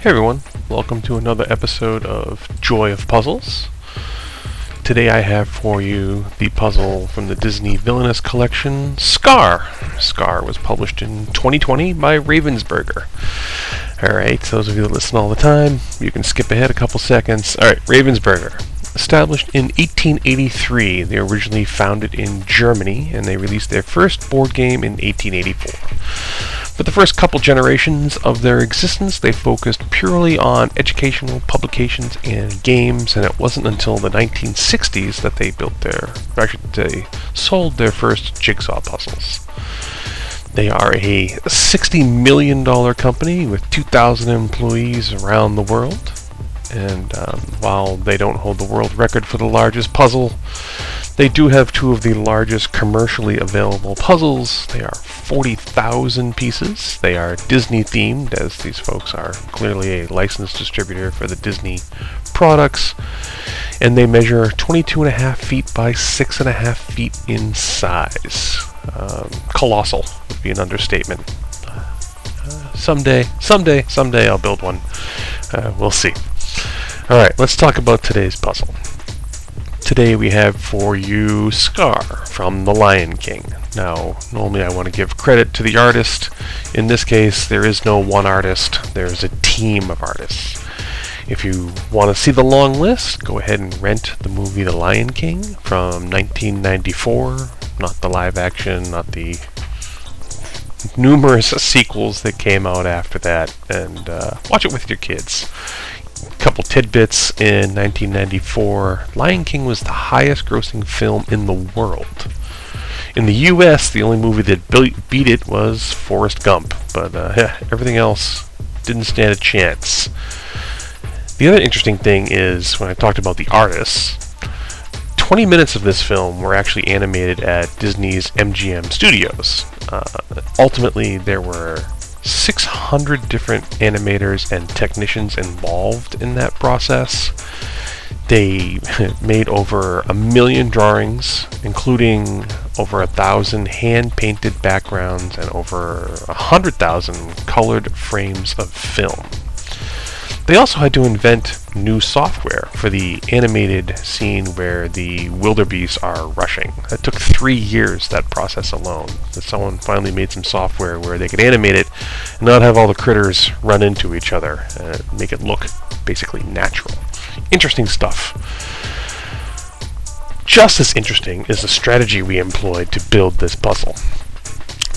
Hey everyone, welcome to another episode of Joy of Puzzles. Today I have for you the puzzle from the Disney Villainous Collection, Scar. Scar was published in 2020 by Ravensburger. Alright, so those of you that listen all the time, you can skip ahead a couple seconds. Alright, Ravensburger. Established in 1883, they originally founded in Germany, and they released their first board game in 1884. For the first couple generations of their existence, they focused purely on educational publications and games, and it wasn't until the 1960s that they sold their first jigsaw puzzles. They are a $60 million company with 2,000 employees around the world, and while they don't hold the world record for the largest puzzle, they do have two of the largest commercially available puzzles. They are 40,000 pieces. They are Disney themed, as these folks are clearly a licensed distributor for the Disney products. And they measure 22.5 feet by 6.5 feet in size. Colossal would be an understatement. Someday I'll build one. We'll see. Alright, let's talk about today's puzzle. Today we have for you Scar from The Lion King. Now, normally I want to give credit to the artist. In this case, there is no one artist. There's a team of artists. If you want to see the long list, go ahead and rent the movie The Lion King from 1994. Not the live action, not the numerous sequels that came out after that. And watch it with your kids. Couple tidbits: in 1994, Lion King was the highest grossing film in the world. In the US, the only movie that beat it was Forrest Gump, but everything else didn't stand a chance. The other interesting thing is, when I talked about the artists, 20 minutes of this film were actually animated at Disney's MGM Studios. Ultimately, there were 600 different animators and technicians involved in that process. They made over 1 million drawings, including over 1,000 hand-painted backgrounds and over 100,000 colored frames of film. They also had to invent new software for the animated scene where the wildebeest are rushing. That took 3 years, that process alone. That someone finally made some software where they could animate it and not have all the critters run into each other and make it look basically natural. Interesting stuff. Just as interesting is the strategy we employed to build this puzzle.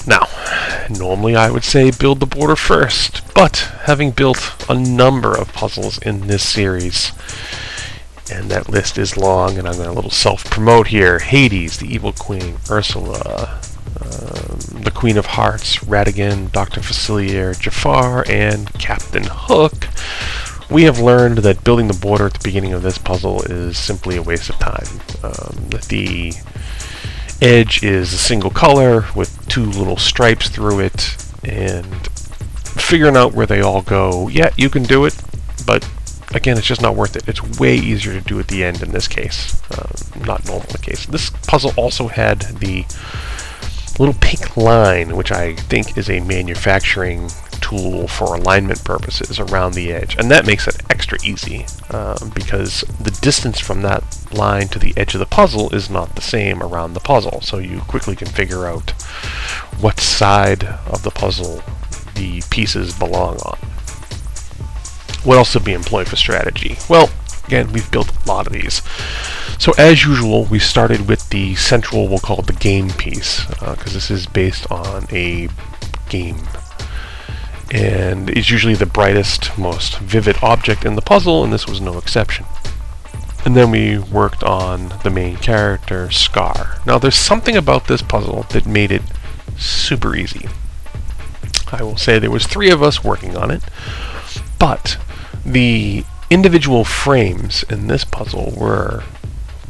Now, normally I would say build the border first, but having built a number of puzzles in this series, and that list is long, and I'm going to a little self-promote here: Hades, the Evil Queen, Ursula, the Queen of Hearts, Ratigan, Dr. Facilier, Jafar, and Captain Hook, we have learned that building the border at the beginning of this puzzle is simply a waste of time. The edge is a single color with 2 little stripes through it, and figuring out where they all go, yeah, you can do it, but again, it's just not worth it. It's way easier to do at the end in this case, not normal in the case. This puzzle also had the little pink line, which I think is a manufacturing tool for alignment purposes around the edge, and that makes it extra easy because the distance from that line to the edge of the puzzle is not the same around the puzzle, so you quickly can figure out what side of the puzzle the pieces belong on. What else would be employed for strategy? Well, again, we've built a lot of these. So as usual, we started with the central, we'll call it the game piece, because this is based on a game. And it's usually the brightest, most vivid object in the puzzle, and this was no exception. And then we worked on the main character, Scar. Now there's something about this puzzle that made it super easy. I will say there was 3 of us working on it, but the individual frames in this puzzle were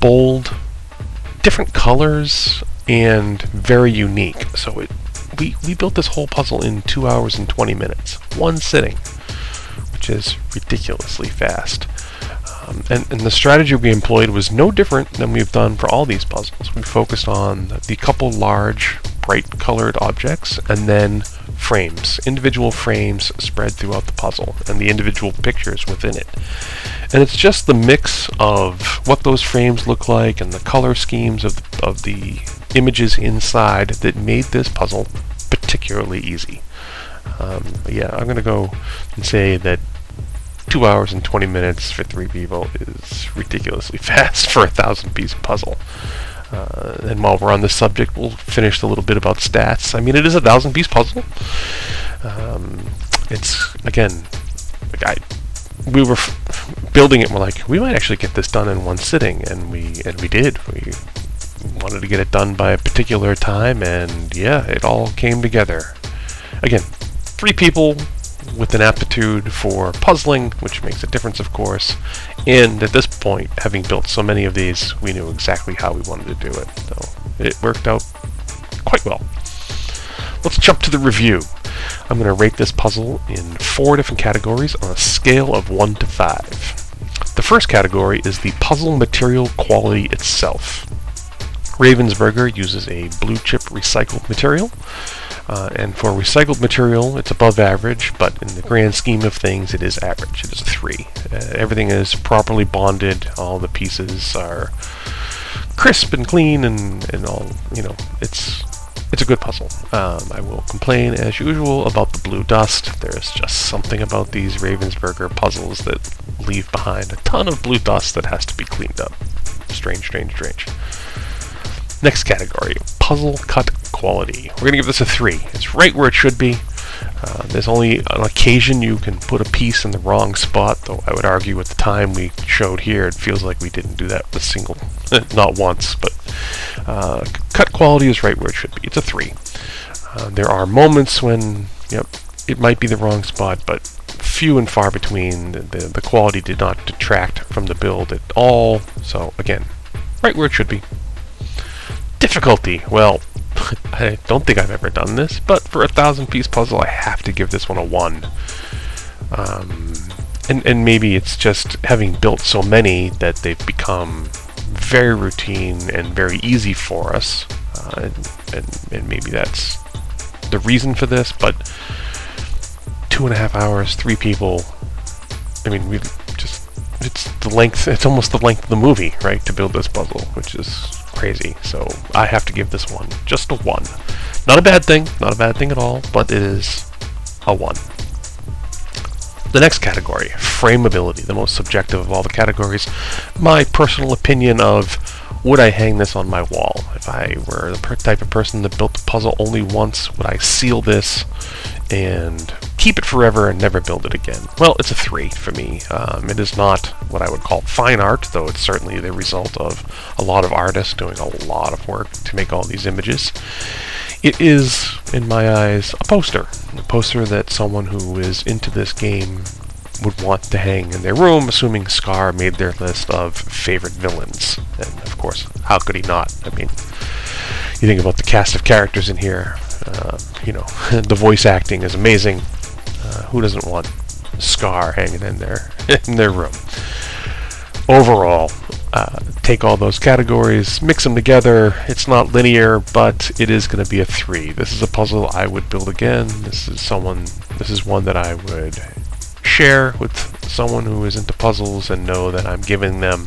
bold, different colors, and very unique. So we built this whole puzzle in 2 hours and 20 minutes, one sitting, which is ridiculously fast. And the strategy we employed was no different than we've done for all these puzzles. We focused on the couple large, bright colored objects, and then frames, individual frames spread throughout the puzzle, and the individual pictures within it. And it's just the mix of what those frames look like and the color schemes of the images inside that made this puzzle particularly easy. Yeah, I'm going to go and say that 2 hours and 20 minutes for 3 people is ridiculously fast for a 1,000-piece puzzle. And while we're on this subject, we'll finish a little bit about stats. I mean, it is a 1,000-piece puzzle. It's, again, we were building it, and we're like, we might actually get this done in one sitting, and we did. We wanted to get it done by a particular time, and yeah, it all came together. Again, 3 people with an aptitude for puzzling, which makes a difference, of course, and at this point, having built so many of these, we knew exactly how we wanted to do it, so it worked out quite well. Let's jump to the review. I'm going to rate this puzzle in 4 different categories on a scale of 1 to 5. The first category is the puzzle material quality itself. Ravensburger uses a blue chip recycled material, and for recycled material it's above average, but in the grand scheme of things it is average. It is a 3. Everything is properly bonded, all the pieces are crisp and clean, and all, you know, it's a good puzzle. I will complain as usual about the blue dust. There's just something about these Ravensburger puzzles that leave behind a ton of blue dust that has to be cleaned up. Strange. Next category, puzzle cut quality. We're going to give this a 3. It's right where it should be. There's only on occasion you can put a piece in the wrong spot, though I would argue with the time we showed here, it feels like we didn't do that with single, not once, but cut quality is right where it should be. It's a 3. There are moments when, yep, it might be the wrong spot, but few and far between. The quality did not detract from the build at all, so again, right where it should be. Difficulty, well, I don't think I've ever done this, but for a 1,000-piece puzzle, I have to give this one a 1. And maybe it's just having built so many that they've become very routine and very easy for us, and maybe that's the reason for this. But 2.5 hours, 3 people. I mean, it's the length. It's almost the length of the movie, right, to build this puzzle, which is crazy. So I have to give this one just a 1. Not a bad thing at all, but it is a 1. The next category, frameability, the most subjective of all the categories. My personal opinion of, would I hang this on my wall? If I were the type of person that built the puzzle only once, would I seal this and keep it forever and never build it again? Well, it's a 3 for me. It is not what I would call fine art, though it's certainly the result of a lot of artists doing a lot of work to make all these images. It is, in my eyes, a poster that someone who is into this game would want to hang in their room, assuming Scar made their list of favorite villains. And of course, how could he not? I mean, you think about the cast of characters in here, you know, the voice acting is amazing. Who doesn't want Scar hanging in their room? Overall, take all those categories, mix them together. It's not linear, but it is going to be a 3. This is a puzzle I would build again. This is one that I would share with someone who is into puzzles and know that I'm giving them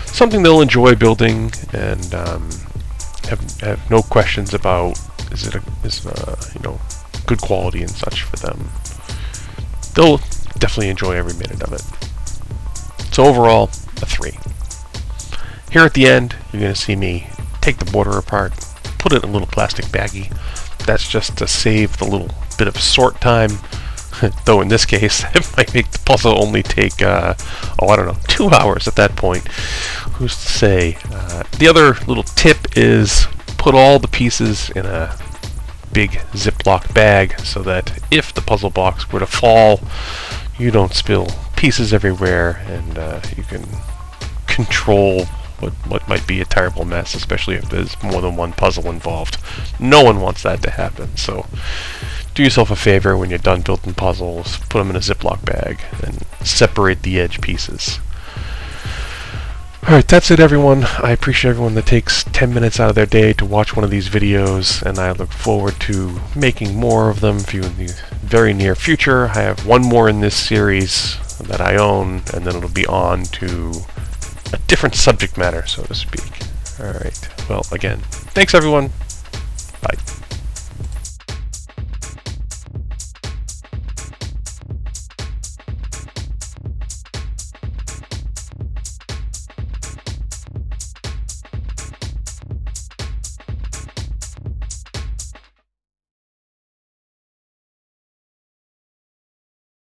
something they'll enjoy building, and have no questions about is you know, good quality and such for them. They'll definitely enjoy every minute of it. So overall, a 3. Here at the end, you're going to see me take the border apart, put it in a little plastic baggie. That's just to save the little bit of sort time. Though in this case, it might make the puzzle only take, I don't know, 2 hours at that point. Who's to say? The other little tip is put all the pieces in a big Ziploc bag so that if the puzzle box were to fall, you don't spill pieces everywhere, and you can control what might be a terrible mess, especially if there's more than one puzzle involved. No one wants that to happen, so do yourself a favor when you're done building puzzles, put them in a Ziploc bag and separate the edge pieces. Alright, that's it everyone. I appreciate everyone that takes 10 minutes out of their day to watch one of these videos, and I look forward to making more of them for you in the very near future. I have one more in this series that I own, and then it'll be on to a different subject matter, so to speak. Alright, well, again, thanks everyone.